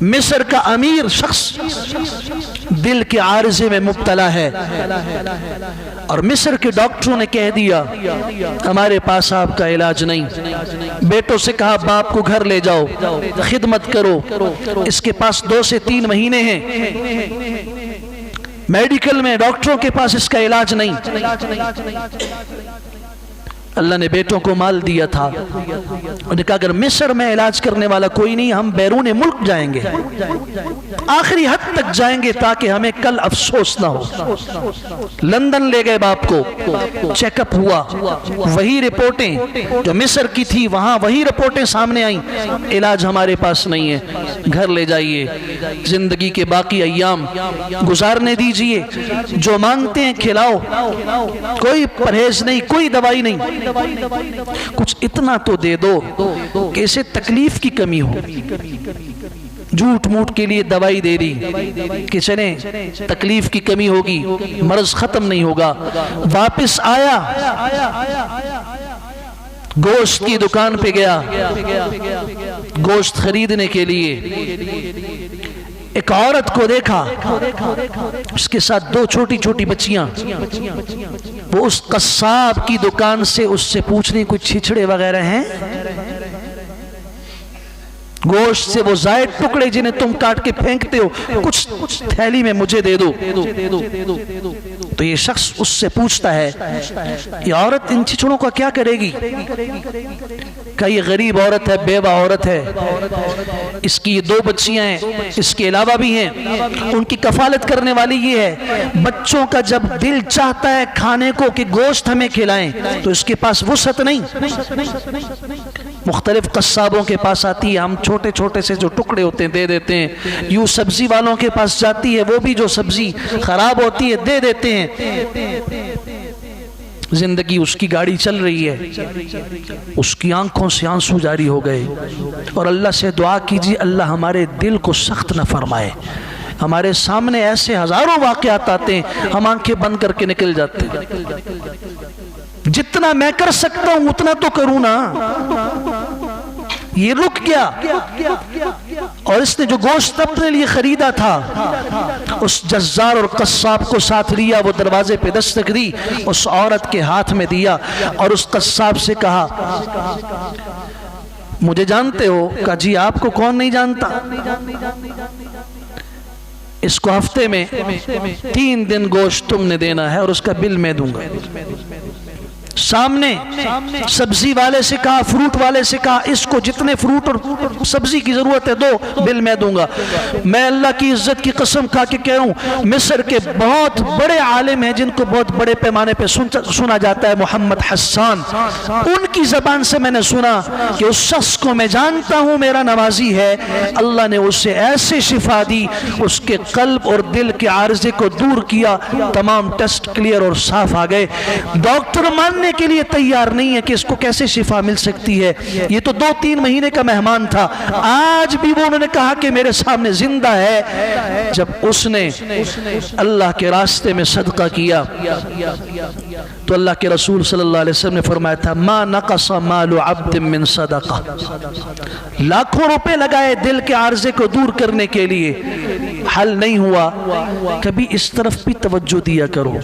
مصر کا امیر شخص دل کے عارضے میں مبتلا ہے، اور مصر کے ڈاکٹروں نے کہہ دیا ہمارے پاس آپ کا علاج نہیں۔ بیٹوں سے کہا باپ کو گھر لے جاؤ، خدمت کرو، اس کے پاس 2 سے 3 مہینے ہیں، میڈیکل میں ڈاکٹروں کے پاس اس کا علاج نہیں۔ اللہ نے بیٹوں کو مال دیا تھا، انہوں نے کہا اگر مصر میں علاج کرنے والا کوئی نہیں، ہم بیرون ملک جائیں گے، آخری حد تک جائیں گے تاکہ ہمیں کل افسوس نہ ہو۔ لندن لے گئے باپ کو، چیک اپ ہوا، وہی رپورٹیں جو مصر کی تھی وہاں وہی رپورٹیں سامنے آئیں، علاج ہمارے پاس نہیں ہے، گھر لے جائیے، زندگی کے باقی ایام گزارنے دیجئے، جو مانگتے ہیں کھلاؤ، کوئی پرہیز نہیں، کوئی دوائی نہیں، کچھ اتنا تو دے دو کہ اسے تکلیف کی کمی ہو۔ جھوٹ موٹ کے لیے دوائی دے دی کہ چلیں تکلیف کی کمی ہوگی، مرض ختم نہیں ہوگا۔ واپس آیا، گوشت کی دکان پہ گیا گوشت خریدنے کے لیے، ایک عورت کو دیکھا، اس کے ساتھ 2 چھوٹی چھوٹی بچیاں، وہ اس قصاب کی دکان سے اس سے پوچھ رہی کوئی چھچڑے وغیرہ ہیں؟ گوشت سے وہ زائد ٹکڑے جنہیں تم کاٹ کے پھینکتے ہو کچھ تھیلی میں مجھے دے دو۔ تو یہ شخص اس سے پوچھتا ہے یہ عورت ان چھچڑوں کا کیا کرے گی؟ کہ یہ غریب عورت ہے، بیوہ عورت ہے، اس کی یہ 2 بچیاں ہیں، اس کے علاوہ بھی ہیں، ان کی کفالت کرنے والی یہ ہے، بچوں کا جب دل چاہتا ہے کھانے کو کہ گوشت ہمیں کھلائیں تو اس کے پاس وسعت نہیں، مختلف قصابوں کے پاس آتی ہے، ہم چھوٹے چھوٹے سے جو ٹکڑے ہوتے ہیں دے دیتے ہیں، یوں سبزی والوں کے پاس جاتی ہے، وہ بھی جو سبزی خراب ہوتی ہے دے دیتے ہیں۔ زندگی اس کی گاڑی چل رہی ہے، اس کی آنکھوں سے آنسو جاری ہو گئے، اور اللہ سے دعا کیجیے اللہ ہمارے دل کو سخت نہ فرمائے۔ ہمارے سامنے ایسے ہزاروں واقعات آتے ہیں، ہم آنکھیں بند کر کے نکل جاتے ہیں۔ جتنا میں کر سکتا ہوں اتنا تو کروں نا، یہ رک گیا، اور اس نے جو گوشت اپنے لیے خریدا تھا اس جزار اور قصاب کو ساتھ لیا، وہ دروازے پہ دستک دی، اس عورت کے ہاتھ میں دیا، اور اس قصاب سے کہا مجھے جانتے ہو؟ کہا جی آپ کو کون نہیں جانتا، اس کو ہفتے میں 3 دن گوشت تم نے دینا ہے اور اس کا بل میں دوں گا۔ سامنے سبزی والے سے کہا، فروٹ والے سے کہا اس کو جتنے فروٹ اور سبزی کی ضرورت ہے دو، بل میں دوں گا۔ میں اللہ کی عزت کی قسم کھا کے کہہ رہا ہوں، مصر کے بہت بڑے عالم ہیں جن کو بہت بڑے پیمانے پہ سنا جاتا ہے، محمد حسان، ان کی زبان سے میں نے سنا کہ اس شخص کو میں جانتا ہوں میرا نوازی ہے، اللہ نے اسے ایسے شفا دی، اس کے قلب اور دل کے عارضے کو دور کیا، تمام ٹیسٹ کلیئر اور صاف آ گئے۔ ڈاکٹر ماننے کے لیے تیار نہیں ہے کہ اس کو کیسے شفا مل سکتی ہے، یہ تو 2-3 مہینے کا مہمان تھا، آج بھی وہ انہوں نے کہا کہ میرے سامنے زندہ ہے۔ جب اس نے اللہ کے راستے میں صدقہ کیا تو اللہ کے رسول صلی اللہ علیہ وسلم نے فرمایا تھا ما نقص مال عبد من صدقہ، لاکھوں روپے لگائے دل کے عارضے کو دور کرنے کے لیے، حل نہیں ہوا۔ کبھی اس طرف بھی توجہ دیا کرو۔